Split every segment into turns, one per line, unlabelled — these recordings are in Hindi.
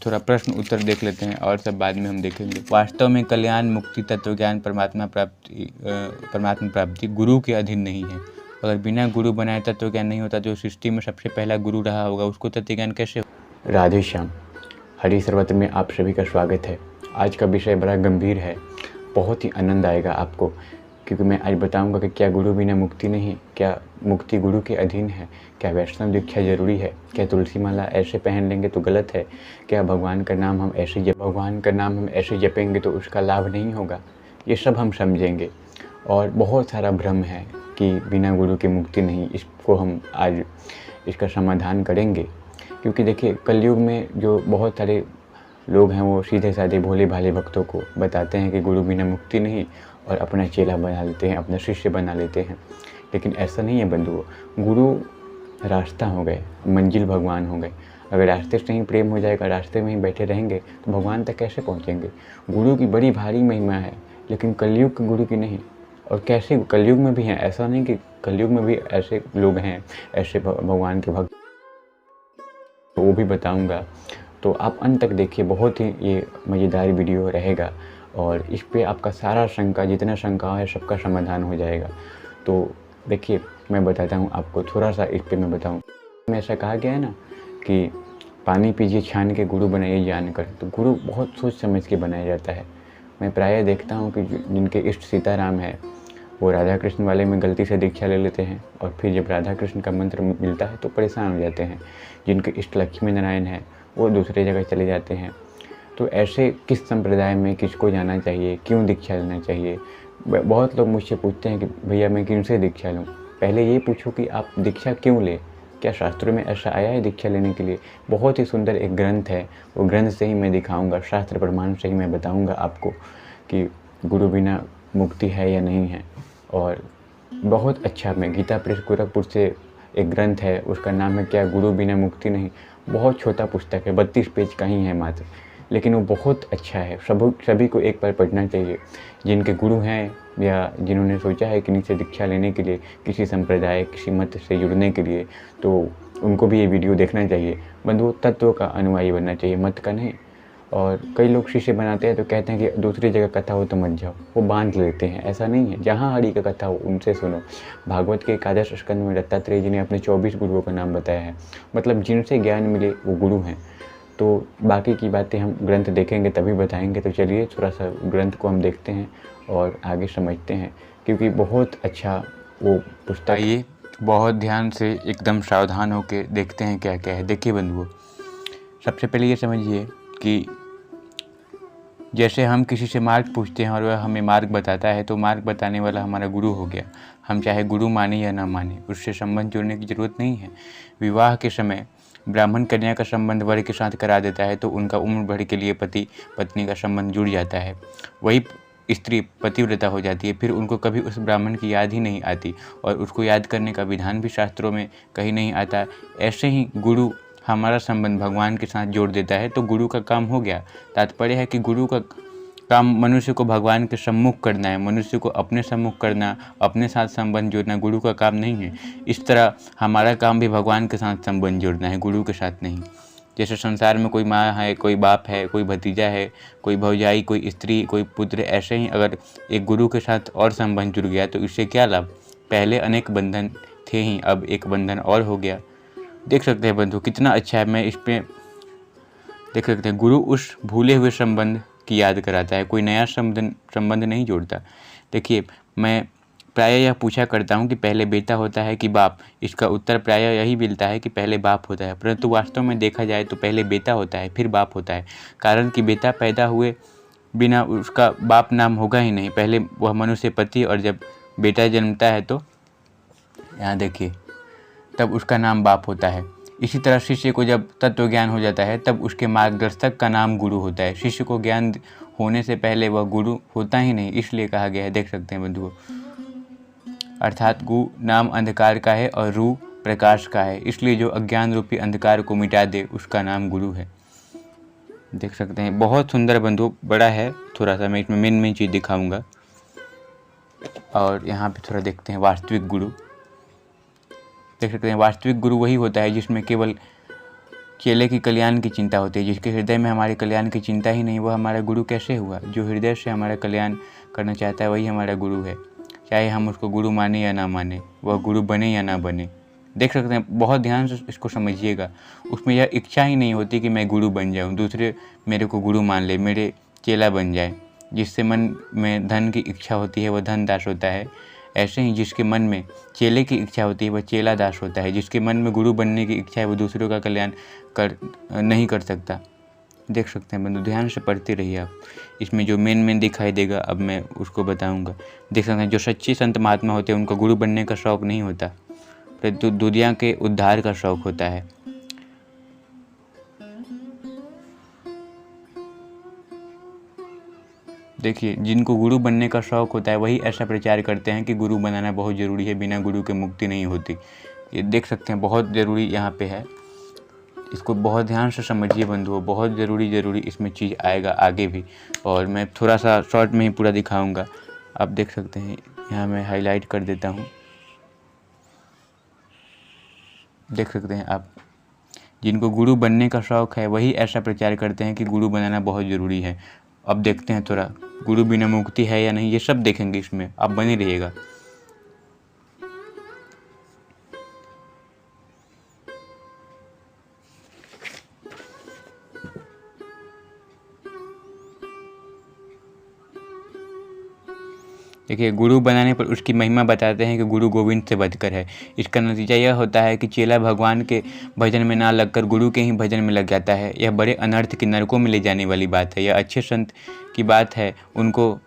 थोड़ा प्रश्न उत्तर देख लेते हैं और सब बाद में हम देखेंगे। वास्तव में कल्याण, मुक्ति, तत्वज्ञान, परमात्मा प्राप्ति गुरु के अधीन नहीं है। अगर बिना गुरु बनाए तत्वज्ञान नहीं होता, जो सृष्टि में सबसे पहला गुरु रहा होगा उसको तत्वज्ञान कैसे हो?
राधे श्याम, हरि सर्वत्र में आप सभी का स्वागत है। आज का विषय बड़ा गंभीर है, बहुत ही आनंद आएगा आपको, क्योंकि मैं आज बताऊंगा कि क्या गुरु बिना मुक्ति नहीं, क्या मुक्ति गुरु के अधीन है, क्या वैष्णव दीक्षा जरूरी है, क्या तुलसी माला ऐसे पहन लेंगे तो गलत है, क्या भगवान का नाम हम ऐसे जपेंगे तो उसका लाभ नहीं होगा। ये सब हम समझेंगे। और बहुत सारा भ्रम है कि बिना गुरु की मुक्ति नहीं, इसको हम आज इसका समाधान करेंगे। क्योंकि देखिए, कलयुग में जो बहुत सारे लोग हैं वो सीधे साधे भोले भाले भक्तों को बताते हैं कि गुरु बिना मुक्ति नहीं, और अपना चेला बना लेते हैं, अपना शिष्य बना लेते हैं। लेकिन ऐसा नहीं है बंधुओं। गुरु रास्ता हो गए, मंजिल भगवान हो गए। अगर रास्ते से ही प्रेम हो जाएगा, रास्ते में ही बैठे रहेंगे तो भगवान तक कैसे पहुँचेंगे। गुरु की बड़ी भारी महिमा है, लेकिन कलयुग के गुरु की नहीं। और कैसे कलयुग में भी हैं, ऐसा नहीं कि कलयुग में भी ऐसे लोग हैं, ऐसे भगवान के भक्त, तो वो भी बताऊंगा। तो आप अंत तक देखिए, बहुत ही ये मज़ेदार वीडियो रहेगा और इस पे आपका सारा शंका, जितना शंका है सबका समाधान हो जाएगा। तो देखिए, मैं बताता हूँ आपको थोड़ा सा, इस पे मैं बताऊँ। में ऐसा कहा गया है ना कि पानी पीजिए छान के, गुरु बनाइए जान कर। तो गुरु बहुत सोच समझ के बनाया जाता है। मैं प्रायः देखता हूँ कि जिनके इष्ट सीताराम है, वो राधा कृष्ण वाले में गलती से दीक्षा ले लेते हैं, और फिर जब राधा कृष्ण का मंत्र मिलता है तो परेशान हो जाते हैं। जिनके इष्ट लक्ष्मी नारायण है, वो दूसरे जगह चले जाते हैं। तो ऐसे किस संप्रदाय में किसको जाना चाहिए, क्यों दीक्षा लेना चाहिए। बहुत लोग मुझसे पूछते हैं कि भैया मैं किनसे दीक्षा लूँ। पहले ये पूछो कि आप दीक्षा क्यों लें, क्या शास्त्रों में ऐसा आया है दीक्षा लेने के लिए। बहुत ही सुंदर एक ग्रंथ है, वो ग्रंथ से ही मैं दिखाऊंगा, शास्त्र प्रमाण से ही मैं बताऊंगा आपको कि गुरु बिना मुक्ति है या नहीं है। और बहुत अच्छा, मैं गीता प्रेस गोरखपुर से एक ग्रंथ है, उसका नाम है क्या गुरु बिना मुक्ति नहीं। बहुत छोटा पुस्तक है, 32 पेज का ही है मात्र, लेकिन वो बहुत अच्छा है। सभी को एक बार पढ़ना चाहिए। जिनके गुरु हैं या जिन्होंने सोचा है कि नीचे दीक्षा लेने के लिए, किसी संप्रदाय, किसी मत से जुड़ने के लिए, तो उनको भी ये वीडियो देखना चाहिए। बंधुओं, तत्व का अनुयायी बनना चाहिए, मत का नहीं। और कई लोग शिष्य बनाते हैं तो कहते हैं कि दूसरी जगह कथा हो तो मत जाओ, वो बांध लेते हैं। ऐसा नहीं है, जहाँ हरि का कथा हो उनसे सुनो। भागवत के एकादश स्कंद में दत्तात्रेय जी ने अपने 24 गुरुओं का नाम बताया है, मतलब जिनसे ज्ञान मिले वो गुरु हैं। तो बाकी की बातें हम ग्रंथ देखेंगे तभी बताएंगे। तो चलिए थोड़ा सा ग्रंथ को हम देखते हैं और आगे समझते हैं, क्योंकि बहुत अच्छा वो पुस्तक।
आइए बहुत ध्यान से एकदम सावधान होकर देखते हैं क्या क्या है। देखिए बंधुओं, सबसे पहले ये समझिए कि जैसे हम किसी से मार्ग पूछते हैं और वह हमें मार्ग बताता है, तो मार्ग बताने वाला हमारा गुरु हो गया। हम चाहे गुरु माने या ना माने, उससे संबंध जोड़ने की ज़रूरत नहीं है। विवाह के समय ब्राह्मण कन्या का संबंध वर के साथ करा देता है तो उनका उम्र भर के लिए पति पत्नी का संबंध जुड़ जाता है। वही स्त्री पतिव्रता हो जाती है, फिर उनको कभी उस ब्राह्मण की याद ही नहीं आती, और उसको याद करने का विधान भी शास्त्रों में कहीं नहीं आता। ऐसे ही गुरु हमारा संबंध भगवान के साथ जोड़ देता है, तो गुरु का काम हो गया। तात्पर्य है कि गुरु का काम मनुष्य को भगवान के सम्मुख करना है, मनुष्य को अपने सम्मुख करना, अपने साथ संबंध जोड़ना गुरु का काम नहीं है। इस तरह हमारा काम भी भगवान के साथ संबंध जोड़ना है, गुरु के साथ नहीं। जैसे संसार में कोई माँ है, कोई बाप है, कोई भतीजा है, कोई भौजाई, कोई स्त्री, कोई पुत्र, ऐसे ही अगर एक गुरु के साथ और संबंध जुड़ गया तो इससे क्या लाभ। पहले अनेक बंधन थे ही, अब एक बंधन और हो गया। देख सकते हैं बंधु कितना अच्छा है। मैं इस पे देख सकते हैं, गुरु उस भूले हुए संबंध की याद कराता है, कोई नया संबंध नहीं जोड़ता। देखिए, मैं प्रायः यह पूछा करता हूँ कि पहले बेटा होता है कि बाप। इसका उत्तर प्रायः यही मिलता है कि पहले बाप होता है, परंतु वास्तव में देखा जाए तो पहले बेटा होता है फिर बाप होता है। कारण कि बेटा पैदा हुए बिना उसका बाप नाम होगा ही नहीं। पहले वह मनुष्य पति, और जब बेटा जन्मता है तो यहाँ देखिए तब उसका नाम बाप होता है। इसी तरह शिष्य को जब तत्व ज्ञान हो जाता है तब उसके मार्गदर्शक का नाम गुरु होता है। शिष्य को ज्ञान होने से पहले वह गुरु होता ही नहीं, इसलिए कहा गया है। देख सकते हैं बंधुओं, अर्थात गु नाम अंधकार का है और रू प्रकाश का है, इसलिए जो अज्ञान रूपी अंधकार को मिटा दे उसका नाम गुरु है। देख सकते हैं, बहुत सुंदर बंधु, बड़ा है थोड़ा सा, मैं इसमें मेन चीज़ दिखाऊंगा। और यहाँ पे थोड़ा देखते हैं वास्तविक गुरु। देख सकते हैं, वास्तविक गुरु वही होता है जिसमें केवल चेले की कल्याण की चिंता होती है। जिसके हृदय में हमारे कल्याण की चिंता ही नहीं, वह हमारा गुरु कैसे हुआ? जो हृदय से हमारा कल्याण करना चाहता है वही हमारा गुरु है, चाहे हम उसको गुरु माने या ना माने, वह गुरु बने या ना बने। देख सकते हैं, बहुत ध्यान से इसको समझिएगा। उसमें यह इच्छा ही नहीं होती कि मैं गुरु बन जाऊं, दूसरे मेरे को गुरु मान ले, मेरे चेला बन जाए। जिससे मन में धन की इच्छा होती है वह धन दास होता है। ऐसे ही जिसके मन में चेले की इच्छा होती है वह चेला दास होता है। जिसके मन में गुरु बनने की इच्छा है वो दूसरों का कल्याण नहीं कर सकता। देख सकते हैं बंधु, ध्यान से पढ़ते रहिए आप। इसमें जो मेन दिखाई देगा अब मैं उसको बताऊंगा। देख सकते हैं, जो सच्चे संत महात्मा होते हैं उनको गुरु बनने का शौक़ नहीं होता, परंतु दुनिया के उद्धार का शौक़ होता है। देखिए, जिनको गुरु बनने का शौक़ होता है वही ऐसा प्रचार करते हैं कि गुरु बनाना बहुत ज़रूरी है, बिना गुरु के मुक्ति नहीं होती। ये देख सकते हैं, बहुत ज़रूरी यहाँ पे है। इसको बहुत ध्यान से समझिए बंधुओं, बहुत ज़रूरी इसमें चीज़ आएगा आगे भी, और मैं थोड़ा सा शॉर्ट में ही पूरा दिखाऊंगा। आप देख सकते हैं, यहाँ मैं हाईलाइट कर देता हूँ। देख सकते हैं आप, जिनको गुरु बनने का शौक़ है वही ऐसा प्रचार करते हैं कि गुरु बनाना बहुत ज़रूरी है। अब देखते हैं थोड़ा, गुरु बिना मुक्ति है या नहीं, ये सब देखेंगे इसमें, आप बने रहिएगा। देखिए, गुरु बनाने पर उसकी महिमा बताते हैं कि गुरु गोविंद से बढ़कर है। इसका नतीजा यह होता है कि चेला भगवान के भजन में ना लगकर गुरु के ही भजन में लग जाता है। यह बड़े अनर्थ की नरकों में ले जाने वाली बात है। यह अच्छे संत की बात है, उनको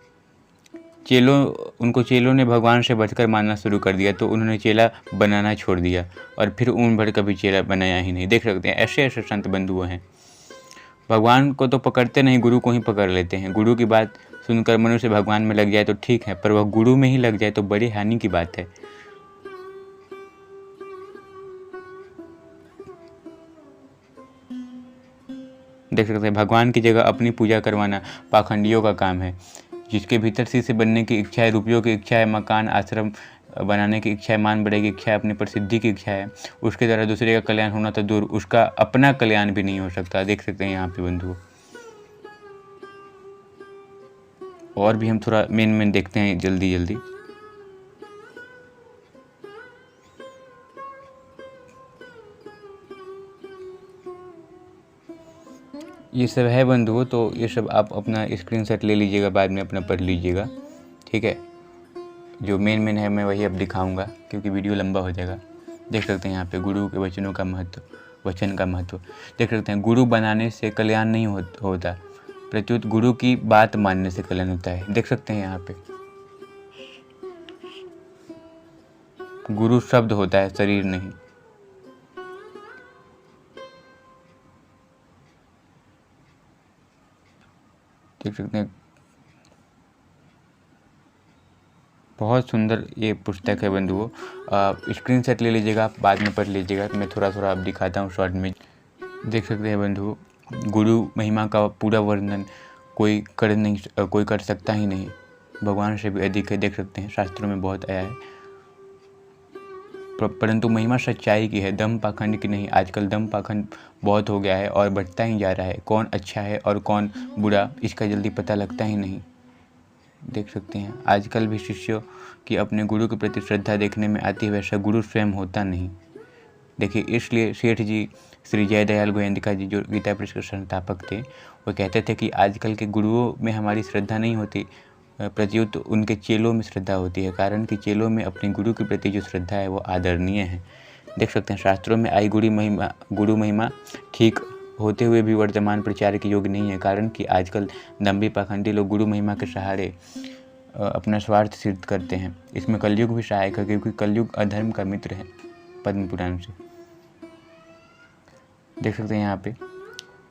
चेलों ने भगवान से बढ़कर मानना शुरू कर दिया, तो उन्होंने चेला बनाना छोड़ दिया और फिर उम्र भर कभी चेला बनाया ही नहीं। देख सकते हैं, ऐसे संत बंधु हैं। भगवान को तो पकड़ते नहीं, गुरु को ही पकड़ लेते हैं। गुरु की बात सुनकर मनुष्य भगवान में लग जाए तो ठीक है, पर वह गुरु में ही लग जाए तो बड़ी हानि की बात है। देख सकते हैं, भगवान की जगह अपनी पूजा करवाना पाखंडियों का काम है। जिसके भीतर शिष्य बनने की इच्छा है, रुपयों की इच्छा है, मकान आश्रम बनाने की इच्छा है, मान बढ़े की इच्छा है, अपनी प्रसिद्धि की इच्छा है, उसके द्वारा दूसरे का कल्याण होना तो दूर, उसका अपना कल्याण भी नहीं हो सकता। देख सकते हैं यहाँ पे बंधुओं। और भी हम थोड़ा मेन देखते हैं जल्दी। ये सब है बंधुओं, तो ये सब आप अपना स्क्रीनशॉट ले लीजिएगा, बाद में अपना पढ़ लीजिएगा, ठीक है। जो मेन है मैं वही अब दिखाऊंगा, क्योंकि वीडियो लंबा हो जाएगा। देख सकते हैं यहाँ पे गुरु के वचन का महत्व। देख सकते हैं, गुरु बनाने से कल्याण नहीं होता, प्रत्युत गुरु की बात मानने से कल्याण होता है। देख सकते हैं यहाँ पे गुरु शब्द होता है, शरीर नहीं। देख सकते हैं, बहुत सुंदर ये पुस्तक है बंधुओं। स्क्रीनशॉट ले लीजिएगा, बाद में पढ़ लीजिएगा। मैं थोड़ा अब दिखाता हूँ शॉर्ट में। देख सकते हैं बंधुओं, गुरु महिमा का पूरा वर्णन कोई कर सकता ही नहीं, भगवान से भी अधिक है। देख सकते हैं, शास्त्रों में बहुत आया है, परंतु महिमा सच्चाई की है, दम पाखंड की नहीं। आजकल दम पाखंड बहुत हो गया है और बढ़ता ही जा रहा है। कौन अच्छा है और कौन बुरा, इसका जल्दी पता लगता ही नहीं। देख सकते हैं, आजकल भी शिष्यों की अपने गुरु के प्रति श्रद्धा देखने में आती है, वैसा गुरु स्वयं होता नहीं। देखिए, इसलिए सेठ जी श्री जयदयाल गोयंदिका जी, जो गीता प्रेस के संस्थापक थे, वो कहते थे कि आजकल के गुरुओं में हमारी श्रद्धा नहीं होती, प्रत्युत उनके चेलों में श्रद्धा होती है। कारण कि चेलों में अपने गुरु के प्रति जो श्रद्धा है वो आदरणीय है। देख सकते हैं, शास्त्रों में आई गुरु महिमा ठीक होते हुए भी वर्तमान प्रचार के योग्य नहीं है। कारण कि आजकल दम्भी पाखंडी लोग गुरु महिमा के सहारे अपना स्वार्थ सिद्ध करते हैं। इसमें कलयुग भी सहायक है, क्योंकि कलयुग अधर्म का मित्र है, पद्म पुराण से। देख सकते हैं, यहाँ पे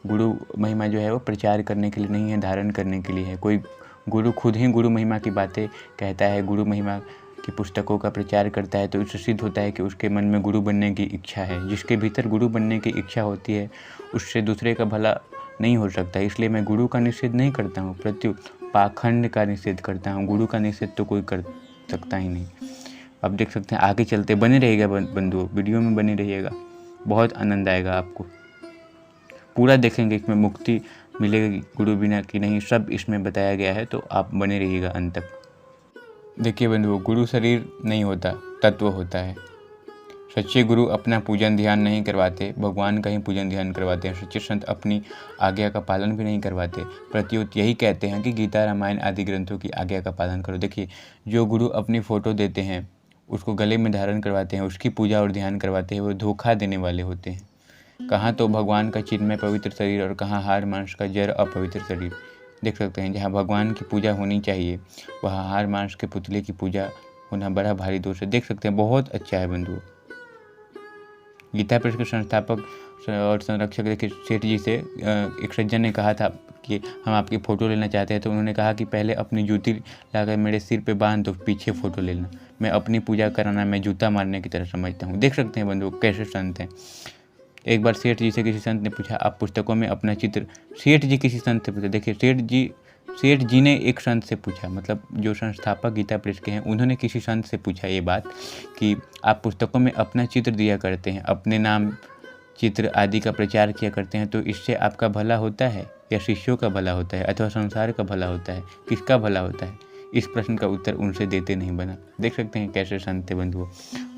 गुरु महिमा जो है वो प्रचार करने के लिए नहीं है, धारण करने के लिए है। कोई गुरु खुद ही गुरु महिमा की बातें कहता है, गुरु महिमा की पुस्तकों का प्रचार करता है, तो इससे सिद्ध होता है कि उसके मन में गुरु बनने की इच्छा है। जिसके भीतर गुरु बनने की इच्छा होती है उससे दूसरे का भला नहीं हो सकता। इसलिए मैं गुरु का निषेध नहीं करता हूँ, प्रत्युत पाखंड का निषेध करता हूँ। गुरु का निषेध तो कोई कर सकता ही नहीं। अब देख सकते हैं, आगे चलते बने रहिएगा बंधुओं, वीडियो में बने रहिएगा, बहुत आनंद आएगा आपको। पूरा देखेंगे इसमें मुक्ति मिलेगी गुरु बिना कि नहीं, सब इसमें बताया गया है, तो आप बने रहिएगा अंत तक। देखिए बंधुओं, गुरु शरीर नहीं होता, तत्व होता है। सच्चे गुरु अपना पूजन ध्यान नहीं करवाते, भगवान का ही पूजन ध्यान करवाते हैं। सच्चे संत अपनी आज्ञा का पालन भी नहीं करवाते, प्रत्युत यही कहते हैं कि गीता रामायण आदि ग्रंथों की आज्ञा का पालन करो। देखिए, जो गुरु अपनी फ़ोटो देते हैं, उसको गले में धारण करवाते हैं, उसकी पूजा और ध्यान करवाते हैं, वो धोखा देने वाले होते हैं। कहाँ तो भगवान का चिन्मय पवित्र शरीर और कहाँ हार मांस का जड़ अपवित्र शरीर। देख सकते हैं, जहाँ भगवान की पूजा होनी चाहिए वहाँ हार मांस के पुतले की पूजा होना बड़ा भारी दोष है। देख सकते हैं, बहुत अच्छा है बंधुओं। गीता प्रेस के संस्थापक और संरक्षक देखिए सेठ जी से एक सज्जन ने कहा था कि हम आपकी फ़ोटो लेना चाहते हैं, तो उन्होंने कहा कि पहले अपनी जूती लाकर मेरे सिर पे बांध दो, पीछे फ़ोटो लेना। मैं अपनी पूजा कराना मैं जूता मारने की तरह समझता हूँ। देख सकते हैं बंधुओं कैसे संत हैं। एक बार सेठ जी से किसी संत ने पूछा, आप पुस्तकों में अपना चित्र, सेठ जी किसी संत से पूछा। देखिए, सेठ जी ने एक संत से पूछा, मतलब जो संस्थापक गीता प्रेस के हैं उन्होंने किसी संत से पूछा ये बात कि आप पुस्तकों में अपना चित्र दिया करते हैं, अपने नाम चित्र आदि का प्रचार किया करते हैं, तो इससे आपका भला होता है या शिष्यों का भला होता है अथवा संसार का भला होता है, किसका भला होता है? इस प्रश्न का उत्तर उनसे देते नहीं बना। देख सकते हैं कैसे संत थे बंधुओं।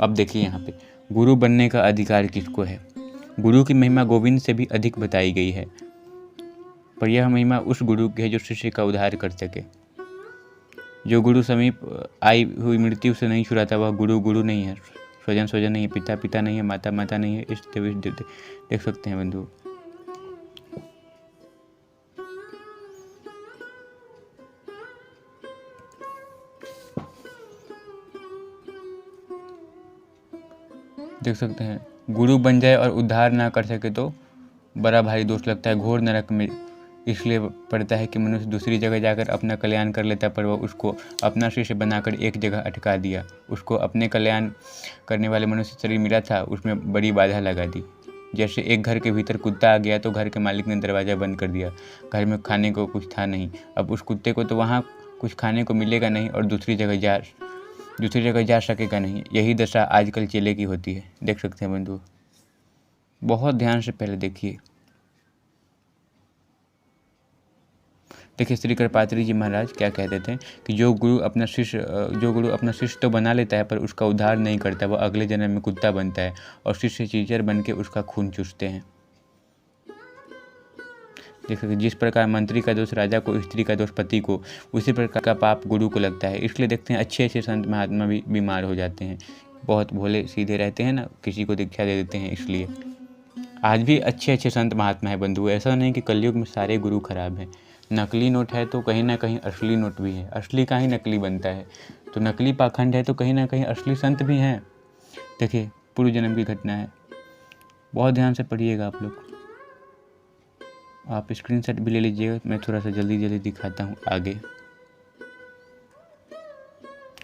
अब देखिए यहाँ पे गुरु बनने का अधिकार किसको है। गुरु की महिमा गोविंद से भी अधिक बताई गई है, पर यह महिमा उस गुरु की है जो शिष्य का उद्धार कर सके। जो गुरु समीप आई हुई मृत्यु से नहीं छुड़ाता वह गुरु गुरु नहीं है, स्वजन स्वजन नहीं है, पिता पिता नहीं है, माता माता नहीं है, इष्ट देव इष्ट देवते। देख सकते हैं बंधु। देख सकते हैं, गुरु बन जाए और उद्धार ना कर सके तो बड़ा भारी दोष लगता है, घोर नरक में इसलिए पड़ता है कि मनुष्य दूसरी जगह जाकर अपना कल्याण कर लेता, पर वह उसको अपना शिष्य बनाकर एक जगह अटका दिया। उसको अपने कल्याण करने वाले मनुष्य शरीर मिला था, उसमें बड़ी बाधा लगा दी। जैसे एक घर के भीतर कुत्ता आ गया तो घर के मालिक ने दरवाज़ा बंद कर दिया। घर में खाने को कुछ था नहीं, अब उस कुत्ते को तो वहाँ कुछ खाने को मिलेगा नहीं और दूसरी जगह जा सकेगा नहीं। यही दशा आजकल चेले की होती है। देख सकते हैं बंधु, बहुत ध्यान से पहले देखिए। देखिए श्री कृपात्री जी महाराज क्या कहते थे कि जो गुरु अपना शिष्य तो बना लेता है पर उसका उद्धार नहीं करता, वह अगले जन्म में कुत्ता बनता है और शिष्य चीचर बन के उसका खून चूसते हैं। देखिए, जिस प्रकार मंत्री का दोष राजा को, स्त्री का दोष पति को, उसी प्रकार का पाप गुरु को लगता है। इसलिए देखते हैं अच्छे अच्छे संत महात्मा भी बीमार हो जाते हैं, बहुत भोले सीधे रहते हैं ना, किसी को दीक्षा दे देते हैं। इसलिए आज भी अच्छे अच्छे संत महात्मा है बंधु। ऐसा नहीं कि कलयुग में सारे गुरु खराब हैं। नकली नोट है तो कहीं ना कहीं असली नोट भी है, असली का ही नकली बनता है। तो नकली पाखंड है तो कहीं ना कहीं असली संत भी हैं। देखिए, पूर्व जन्म की घटना है, बहुत ध्यान से पढ़िएगा आप लोग। आप स्क्रीनशॉट भी ले लीजिएगा, मैं थोड़ा सा जल्दी दिखाता हूँ आगे।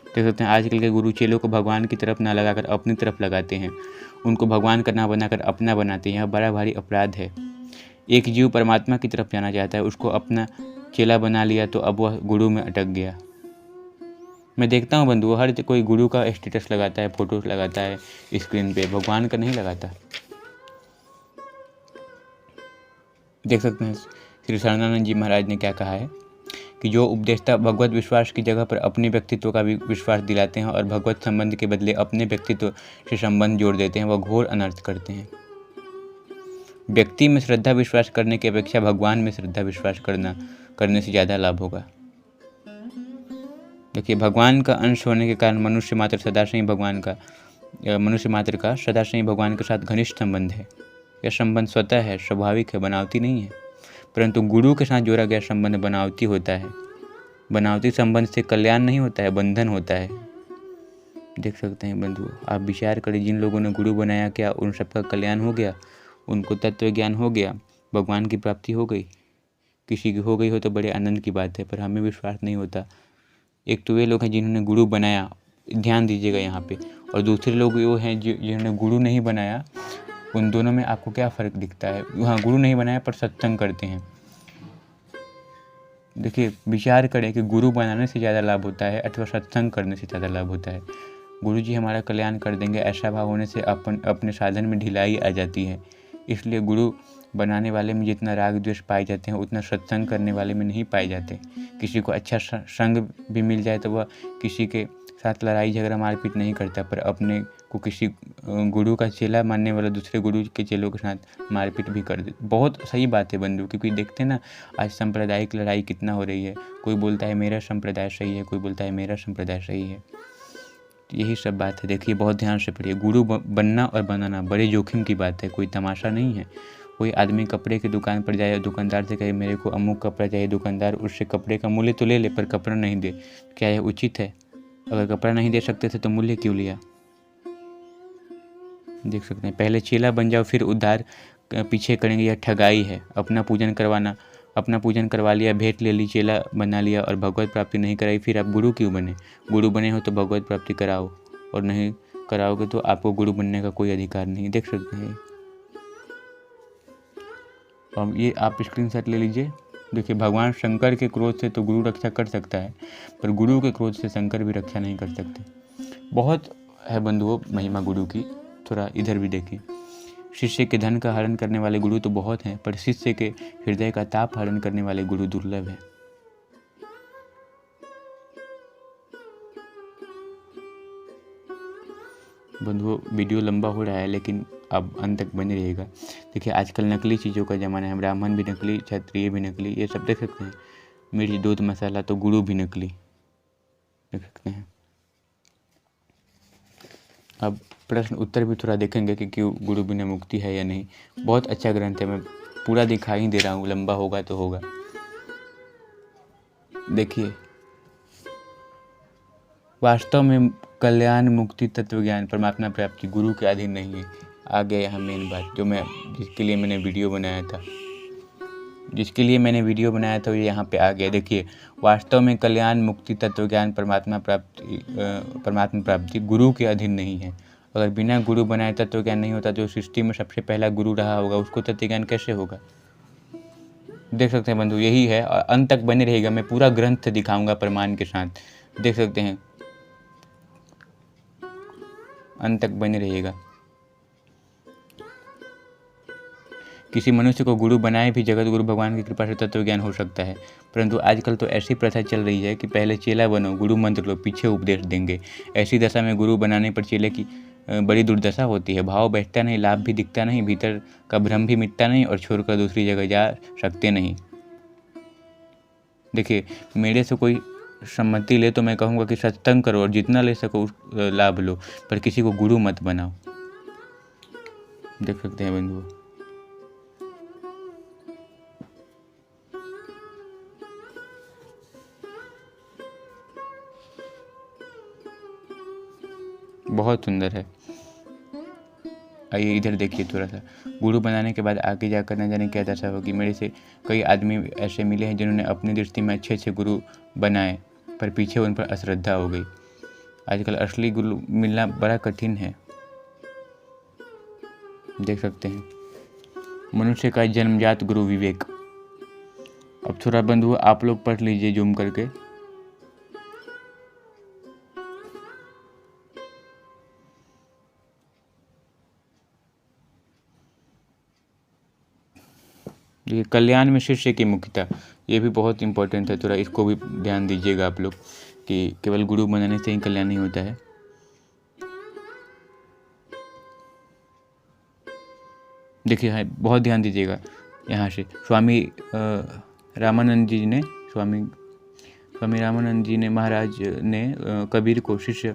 देख सकते हैं आजकल के गुरु चेलों को भगवान की तरफ ना लगाकर अपनी तरफ लगाते हैं, उनको भगवान का ना बनाकर अपना बनाते हैं। यह बड़ा भारी अपराध है। एक जीव परमात्मा की तरफ जाना चाहता है, उसको अपना चेला बना लिया तो अब वह गुरु में अटक गया। मैं देखता हूँ बंधु, हर कोई गुरु का स्टेटस लगाता है, फोटो लगाता है स्क्रीन पे, भगवान का नहीं लगाता। देख सकते हैं श्री शरणानंद जी महाराज ने क्या कहा है कि जो उपदेष्टा भगवत विश्वास की जगह पर अपने व्यक्तित्व का भी विश्वास दिलाते हैं और भगवत संबंध के बदले अपने व्यक्तित्व से संबंध जोड़ देते हैं, वह घोर अनर्थ करते हैं। व्यक्ति में श्रद्धा विश्वास करने की अपेक्षा भगवान में श्रद्धा विश्वास करने से ज़्यादा लाभ होगा। देखिए, भगवान का अंश होने के कारण मनुष्य मात्र सदा से ही भगवान के साथ घनिष्ठ संबंध है। यह संबंध स्वतः है, स्वाभाविक है, बनावटी नहीं है। परंतु गुरु के साथ जोड़ा गया संबंध बनावटी होता है। बनावटी संबंध से कल्याण नहीं होता है, बंधन होता है। देख सकते हैं बंधु, आप विचार करें, जिन लोगों ने गुरु बनाया क्या उन सबका कल्याण हो गया, उनको तत्व ज्ञान हो गया, भगवान की प्राप्ति हो गई। किसी की हो गई हो तो बड़े आनंद की बात है, पर हमें विश्वास नहीं होता। एक तो वे लोग हैं जिन्होंने गुरु बनाया, ध्यान दीजिएगा यहाँ पे, और दूसरे लोग वो हैं जिन्होंने गुरु नहीं बनाया। उन दोनों में आपको क्या फ़र्क दिखता है? हाँ, गुरु नहीं बनाया पर सत्संग करते हैं। देखिए, विचार करें कि गुरु बनाने से ज़्यादा लाभ होता है अथवा सत्संग करने से ज़्यादा लाभ होता है। गुरु जी हमारा कल्याण कर देंगे, ऐसा भाव होने से अपने साधन में ढिलाई आ जाती है। इसलिए गुरु बनाने वाले में जितना राग द्वेष पाए जाते हैं उतना सत्संग करने वाले में नहीं पाए जाते। किसी को अच्छा संग भी मिल जाए तो वह किसी के साथ लड़ाई झगड़ा मारपीट नहीं करता, पर अपने को किसी गुरु का चेला मानने वाला दूसरे गुरु के चेलों के साथ मारपीट भी कर दे। बहुत सही बात है बंधु, क्योंकि देखते हैं ना आज सांप्रदायिक लड़ाई कितना हो रही है। कोई बोलता है मेरा संप्रदाय सही है, कोई बोलता है मेरा संप्रदाय सही है। यही सब बात है। देखिए बहुत ध्यान से पढ़िए। गुरु बनना और बनाना बड़े जोखिम की बात है, कोई तमाशा नहीं है। कोई आदमी कपड़े की दुकान पर जाए और दुकानदार से कहे मेरे को अमुक कपड़ा चाहिए, दुकानदार उससे कपड़े का मूल्य तो ले ले पर कपड़ा नहीं दे, क्या यह उचित है? अगर कपड़ा नहीं दे सकते थे तो मूल्य क्यों लिया? देख सकते हैं। पहले चेला बन जाओ फिर उद्धार पीछे करेंगे, यह ठगाई है। अपना पूजन करवा लिया, भेंट ले ली, चेला बना लिया और भगवत प्राप्ति नहीं कराई, फिर आप गुरु क्यों बने? गुरु बने हो तो भगवत प्राप्ति कराओ, और नहीं कराओगे तो आपको गुरु बनने का कोई अधिकार नहीं। देख सकते हैं। अब ये आप स्क्रीनशॉट ले लीजिए। देखिए भगवान शंकर के क्रोध से तो गुरु रक्षा कर सकता है, पर गुरु के क्रोध से शंकर भी रक्षा नहीं कर सकते। बहुत है बंधुओं महिमा गुरु की। थोड़ा इधर भी देखें। शिष्य के धन का हरण करने वाले गुरु तो बहुत हैं, पर शिष्य के हृदय का ताप हरण करने वाले गुरु दुर्लभ है। बंधुओं वीडियो लंबा हो रहा है, लेकिन अब अंत तक बने रहेगा। देखिए आजकल नकली चीज़ों का ज़माना है। ब्राह्मण भी नकली, क्षत्रिय भी नकली, ये सब देख सकते हैं। मिर्च दूध मसाला तो गुरु भी नकली, देख सकते हैं। अब प्रश्न उत्तर भी थोड़ा देखेंगे कि क्यों गुरु बिना मुक्ति है या नहीं। बहुत अच्छा ग्रंथ है, मैं पूरा दिखाई दे रहा हूँ, लंबा होगा तो होगा। देखिए वास्तव में कल्याण मुक्ति तत्व ज्ञान परमात्मा प्राप्ति गुरु के अधीन नहीं है। आ गया यहाँ मेन बात जो जिसके लिए मैंने वीडियो बनाया था वो यहाँ पे आ गया। देखिए वास्तव में कल्याण मुक्ति तत्व ज्ञान परमात्मा प्राप्ति गुरु के अधीन नहीं है। अगर बिना गुरु बनाए तत्व ज्ञान नहीं होता, जो सृष्टि में सबसे पहला गुरु रहा होगा उसको तत्व ज्ञान कैसे होगा? देख सकते हैं बंधु, यही है। और अंत तक बने रहेगा, मैं पूरा ग्रंथ दिखाऊंगा प्रमाण के साथ। देख सकते हैं, अंत तक बने रहेगा। किसी मनुष्य को गुरु बनाए भी जगत गुरु भगवान की कृपा से तत्व ज्ञान हो सकता है, परंतु आजकल तो ऐसी प्रथा चल रही है कि पहले चेला बनो, गुरु मंत्र लो, पीछे उपदेश देंगे। ऐसी दशा में गुरु बनाने पर चेले की बड़ी दुर्दशा होती है। भाव बैठता नहीं, लाभ भी दिखता नहीं, भीतर का भ्रम भी मिटता नहीं और छोड़कर दूसरी जगह जा सकते नहीं। देखिए मेरे से कोई सम्मति ले तो मैं कहूँगा कि सत्संग करो और जितना ले सको लाभ लो, पर किसी को गुरु मत बनाओ। देख सकते हैं बंधुओं, बहुत सुंदर है। आइए इधर देखिए थोड़ा सा। गुरु बनाने के बाद आगे जाकर न जाने क्या दशा होगी। मेरे से कई आदमी ऐसे मिले हैं जिन्होंने अपनी दृष्टि में अच्छे गुरु बनाए, पर पीछे उन पर अश्रद्धा हो गई। आजकल असली गुरु मिलना बड़ा कठिन है। देख सकते हैं, मनुष्य का जन्मजात गुरु विवेक। अब थोड़ा बंधु आप लोग पढ़ लीजिए जूम करके। देखिए कल्याण में शिष्य की मुख्यता, ये भी बहुत इंपॉर्टेंट है। थोड़ा इसको भी ध्यान दीजिएगा आप लोग कि केवल गुरु बनाने से ही कल्याण नहीं होता है। देखिए बहुत ध्यान दीजिएगा यहाँ से। स्वामी रामानंद जी ने महाराज ने कबीर को शिष्य,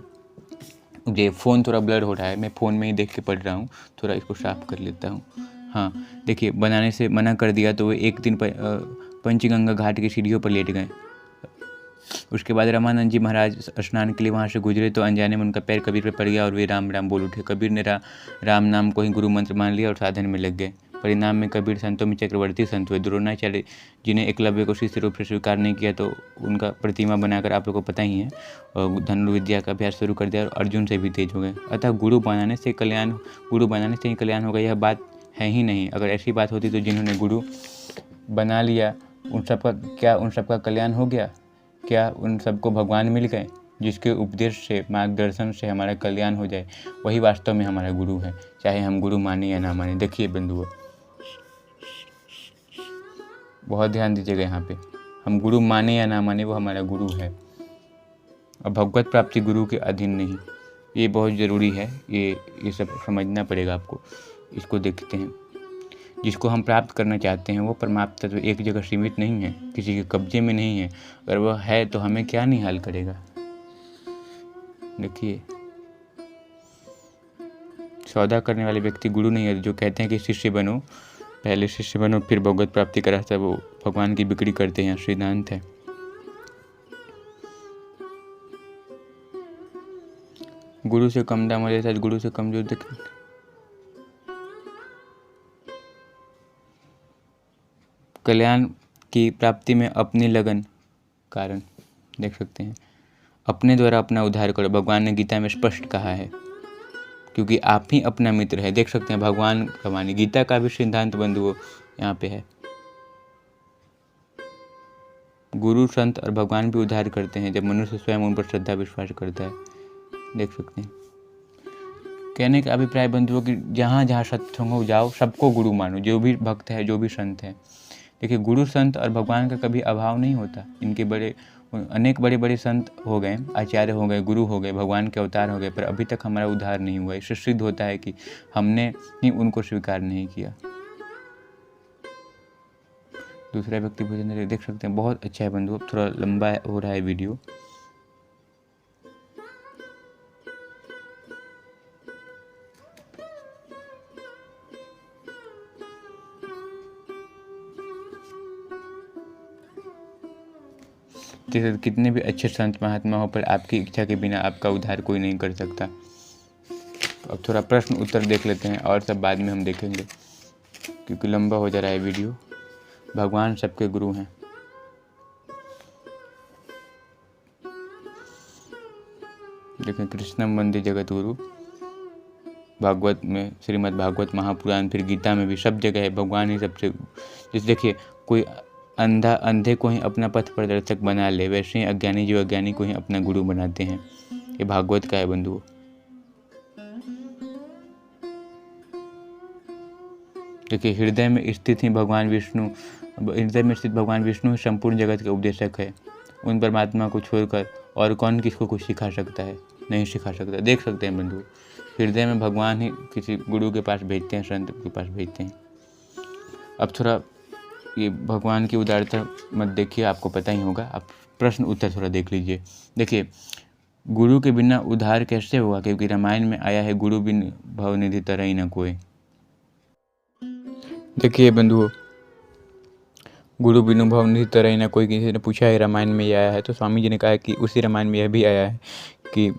ये फ़ोन थोड़ा ब्लर हो रहा है, मैं फ़ोन में ही देख के पढ़ रहा हूँ, थोड़ा इसको साफ कर लेता हूँ। हाँ देखिए, बनाने से मना कर दिया तो वो एक दिन पंचगंगा घाट की सीढ़ियों पर लेट गए। उसके बाद रामानंद जी महाराज स्नान के लिए वहाँ से गुजरे तो अनजाने में उनका पैर कबीर पर पड़ गया और वे राम राम बोल उठे। कबीर ने राम नाम को ही गुरु मंत्र मान लिया और साधन में लग गए। परिणाम में कबीर संतों में चक्रवर्ती संत हुए। द्रोणाचार्य जिन्हें एकलव्य को शिष्य रूप से स्वीकार नहीं किया तो उनका प्रतिमा बनाकर आप लोगों को पता ही है, और धनुर्विद्या का अभ्यास शुरू कर दिया और अर्जुन से भी तेज हो गए। अतः गुरु बनाने से ही कल्याण होगा, यह बात है ही नहीं। अगर ऐसी बात होती तो जिन्होंने गुरु बना लिया उन सबका कल्याण हो गया? क्या उन सबको भगवान मिल गए? जिसके उपदेश से, मार्गदर्शन से हमारा कल्याण हो जाए, वही वास्तव में हमारा गुरु है, चाहे हम गुरु माने या ना माने। देखिए बंधुओं, बहुत ध्यान दीजिएगा यहाँ पे। हम गुरु माने या ना माने, वो हमारा गुरु है और भगवत प्राप्ति गुरु के अधीन नहीं। ये बहुत ज़रूरी है, ये सब समझना पड़ेगा आपको। इसको देखते हैं, जिसको हम प्राप्त करना चाहते हैं वो परमात्मा तत्व एक जगह सीमित नहीं है, किसी के कब्जे में नहीं है। अगर वह है तो हमें क्या निहाल करेगा। देखिए, सौदा करने वाले व्यक्ति गुरु नहीं है। जो कहते हैं कि शिष्य बनो, पहले शिष्य बनो फिर भगवत प्राप्ति का रास्ता, वो भगवान की बिक्री करते हैं, सिद्धांत है। गुरु से कम दाम वाले साथ गुरु से कमजोर देख। कल्याण की प्राप्ति में अपनी लगन कारण, देख सकते हैं। अपने द्वारा अपना उद्धार करो, भगवान ने गीता में स्पष्ट कहा है, क्योंकि आप ही अपना मित्र है। देख सकते हैं भगवान का वाणी, गीता का भी सिद्धांत बंधुओं यहाँ पे है। गुरु संत और भगवान भी उद्धार करते हैं जब मनुष्य स्वयं उन पर श्रद्धा विश्वास करता है। देख सकते हैं। कहने का अभिप्राय बंधुओं कि जहाँ जहाँ सत्संग जाओ सबको गुरु मानो, जो भी भक्त है, जो भी संत है। देखिए, गुरु संत और भगवान का कभी अभाव नहीं होता। इनके अनेक बड़े बड़े संत हो गए, आचार्य हो गए, गुरु हो गए, भगवान के अवतार हो गए, पर अभी तक हमारा उद्धार नहीं हुआ। इससे सिद्ध होता है कि हमने ही उनको स्वीकार नहीं किया। दूसरा व्यक्ति भोजन देख सकते हैं, बहुत अच्छा है बंधु। थोड़ा लंबा हो रहा है वीडियो। जैसे कितने भी अच्छे संत महात्मा हो, पर आपकी इच्छा के बिना आपका उद्धार कोई नहीं कर सकता। अब थोड़ा प्रश्न उत्तर देख लेते हैं और सब बाद में हम देखेंगे, क्योंकि लंबा हो जा रहा है वीडियो। भगवान सबके गुरु हैं। देखें, कृष्णम वंदे जगत गुरु, भागवत में, श्रीमद् भागवत महापुराण, फिर गीता में भी, सब जगह है भगवान ही सबसे। जैसे देखिए, कोई अंधे को ही अपना पथ प्रदर्शक बना ले, वैसे ही अज्ञानी जो अज्ञानी को ही अपना गुरु बनाते हैं। ये भागवत का है बंधुओं। देखिए, हृदय में स्थित भगवान विष्णु संपूर्ण जगत के उपदेशक है। उन परमात्मा को छोड़कर और कौन किसको कुछ सिखा सकता है? नहीं सिखा सकता। देख सकते हैं बंधु, हृदय में भगवान ही किसी गुरु के पास भेजते हैं, संत के पास भेजते हैं। अब थोड़ा ये भगवान की उदारता मत देखिए, आपको पता ही होगा। आप प्रश्न उत्तर थोड़ा देख लीजिए। देखिए, गुरु के बिना उद्धार कैसे होगा? क्योंकि रामायण में आया है, गुरु बिन भवनिधि तरई न कोई। देखिए बंधुओं, गुरु बिनु भवनिधि तरई न कोई, किसी ने पूछा है रामायण में ये आया है, तो स्वामी जी ने कहा कि उसी रामायण में यह भी आया है कि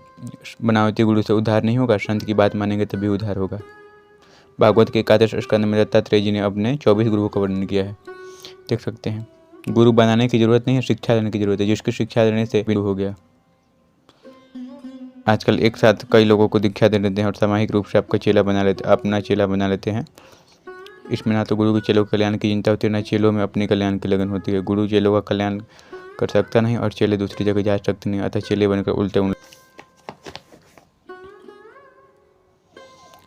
बनावटी गुरु से उद्धार नहीं होगा, संत की बात मानेंगे तभी उद्धार होगा। भागवत के 11 स्कंद में दत्तात्रेय जी ने अपने 24 गुरुओं का वर्णन किया है। देख सकते हैं, गुरु बनाने की जरूरत नहीं है, शिक्षा देने की जरूरत है। जिसकी शिक्षा देने से गुरु हो गया। आजकल एक साथ कई लोगों को दीक्षा दे देते हैं और सामूहिक रूप से आपका चेला बना लेते, अपना चेला बना लेते हैं। इसमें ना तो गुरु के चेलों के कल्याण की चिंता होती है, ना चेलों में अपने कल्याण की लगन होती है। गुरु चेलों का कल्याण कर सकता नहीं और चेले दूसरी जगह जा सकते नहीं, अतः चेले बनकर उल्टे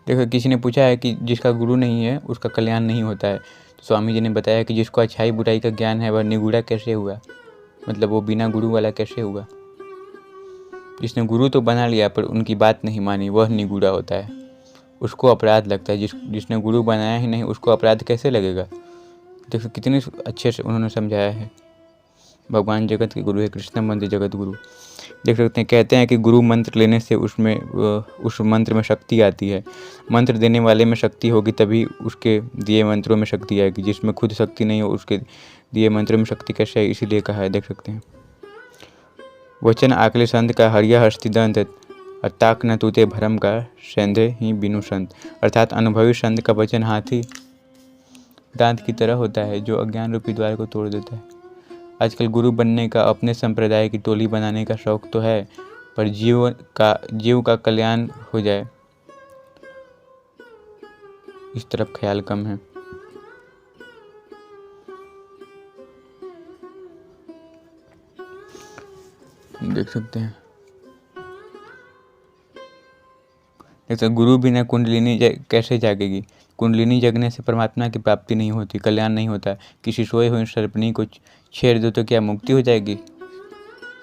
देखो, किसी ने पूछा है कि जिसका गुरु नहीं है उसका कल्याण नहीं होता है, तो स्वामी जी ने बताया कि जिसको अच्छाई बुराई का ज्ञान है वह निगूढ़ा कैसे हुआ, मतलब वो बिना गुरु वाला कैसे हुआ। जिसने गुरु तो बना लिया पर उनकी बात नहीं मानी, वह निगूढ़ा होता है, उसको अपराध लगता है। जिसने गुरु बनाया ही नहीं उसको अपराध कैसे लगेगा। देखो कितने अच्छे से उन्होंने समझाया है। भगवान जगत के गुरु है, कृष्ण वंदे जगत गुरु। देख सकते हैं, कहते हैं कि गुरु मंत्र लेने से उस मंत्र में शक्ति आती है। मंत्र देने वाले में शक्ति होगी तभी उसके दिए मंत्रों में शक्ति आएगी। जिसमें खुद शक्ति नहीं हो उसके दिए मंत्रों में शक्ति कैसे है, इसीलिए कहा है। देख सकते हैं, वचन आकले संत का हरिया हस्ती दंत, ताक न तूते भरम का सेंधे ही बिनु संत। अर्थात अनुभवी संत का वचन हाथी दांत की तरह होता है जो अज्ञान रूपी द्वार को तोड़ देता है। आजकल गुरु बनने का, अपने संप्रदाय की टोली बनाने का शौक तो है, पर जीव का कल्याण हो जाए इस तरफ ख्याल कम है। देख सकते हैं, गुरु बिना कुंडलिनी कैसे जागेगी। कुंडलिनी जगने से परमात्मा की प्राप्ति नहीं होती, कल्याण नहीं होता। किसी सोए हुए सर्पनी को छेड़ दो तो क्या मुक्ति हो जाएगी?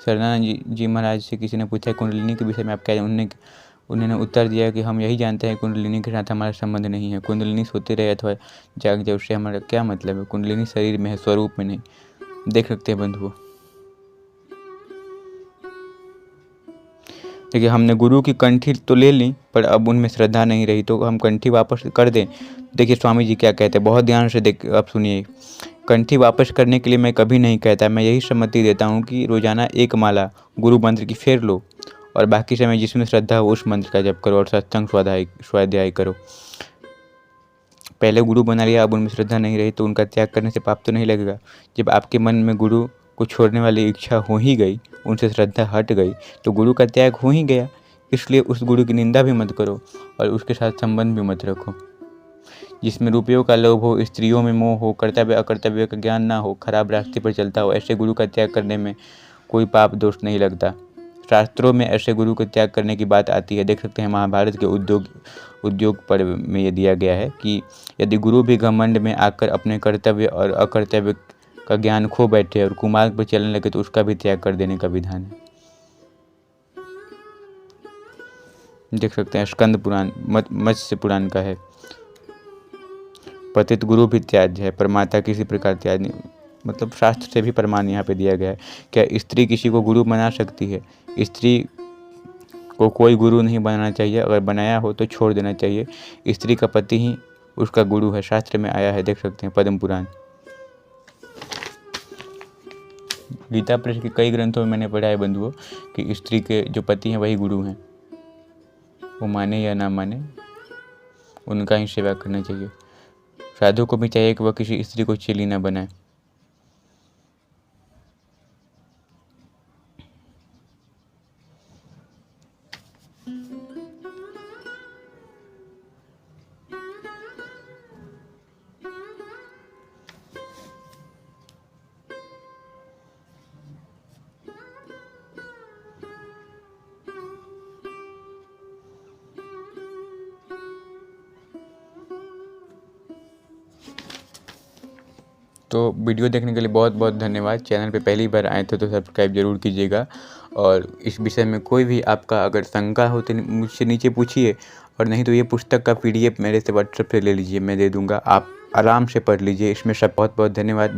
शरणानंद जी महाराज से किसी ने पूछा कुंडलिनी के विषय में आप क्या, उन्होंने उत्तर दिया कि हम यही जानते हैं कुंडलिनी के साथ हमारा संबंध नहीं है। कुंडलिनी सोते रहे अथवा जाग जाए उससे हमारा क्या मतलब है? कुंडलिनी शरीर में है, स्वरूप में नहीं। देख सकते हैं बंधुओं। देखिए, हमने गुरु की कंठी तो ले ली, पर अब उनमें श्रद्धा नहीं रही, तो हम कंठी वापस कर दें। देखिए स्वामी जी क्या कहते हैं, बहुत ध्यान से आप सुनिए। कंठी वापस करने के लिए मैं कभी नहीं कहता, मैं यही सम्मति देता हूँ कि रोजाना एक माला गुरु मंत्र की फेर लो और बाकी समय जिसमें श्रद्धा हो उस मंत्र का जप करो और सत्संग स्वाध्याय करो। पहले गुरु बना लिया, अब उनमें श्रद्धा नहीं रही, तो उनका त्याग करने से पाप तो नहीं लगेगा। जब आपके मन में गुरु को छोड़ने वाली इच्छा हो ही गई, उनसे श्रद्धा हट गई, तो गुरु का त्याग हो ही गया। इसलिए उस गुरु की निंदा भी मत करो और उसके साथ संबंध भी मत रखो। जिसमें रुपयों का लोभ हो, स्त्रियों में मोह हो, कर्तव्य अकर्तव्य का ज्ञान ना हो, खराब रास्ते पर चलता हो, ऐसे गुरु का त्याग करने में कोई पाप दोष नहीं लगता। शास्त्रों में ऐसे गुरु को त्याग करने की बात आती है। देख सकते हैं महाभारत के उद्योग पर्व में ये दिया गया है कि यदि गुरु भी घमंड में आकर अपने कर्तव्य और अकर्तव्य का ज्ञान खो बैठे और कुमार्ग पर चलने लगे तो उसका भी त्याग कर देने का विधान है। देख सकते हैं स्कंद पुराण मत्स्य पुराण का है। पतित गुरु भी त्याज्य है, पर माता किसी प्रकार त्याज्य नहीं, मतलब शास्त्र से भी प्रमाण यहाँ पे दिया गया है। क्या स्त्री किसी को गुरु बना सकती है? स्त्री को कोई गुरु नहीं बनाना चाहिए, अगर बनाया हो तो छोड़ देना चाहिए। स्त्री का पति ही उसका गुरु है, शास्त्र में आया है। देख सकते हैं पद्म पुराण। गीता प्रेस के कई ग्रंथों में मैंने पढ़ा है बंधुओं कि स्त्री के जो पति हैं वही गुरु हैं। वो माने या ना माने, उनका ही सेवा करना चाहिए। साधु को भी चाहिए कि वह किसी स्त्री को चेली न बनाए। तो वीडियो देखने के लिए बहुत बहुत धन्यवाद। चैनल पे पहली बार आए थे तो सब्सक्राइब जरूर कीजिएगा। और इस विषय में कोई भी आपका अगर शंका हो तो मुझसे नीचे पूछिए, और नहीं तो ये पुस्तक का PDF मेरे से व्हाट्सएप पे ले लीजिए, मैं दे दूँगा। आप आराम से पढ़ लीजिए। इसमें सब बहुत बहुत धन्यवाद।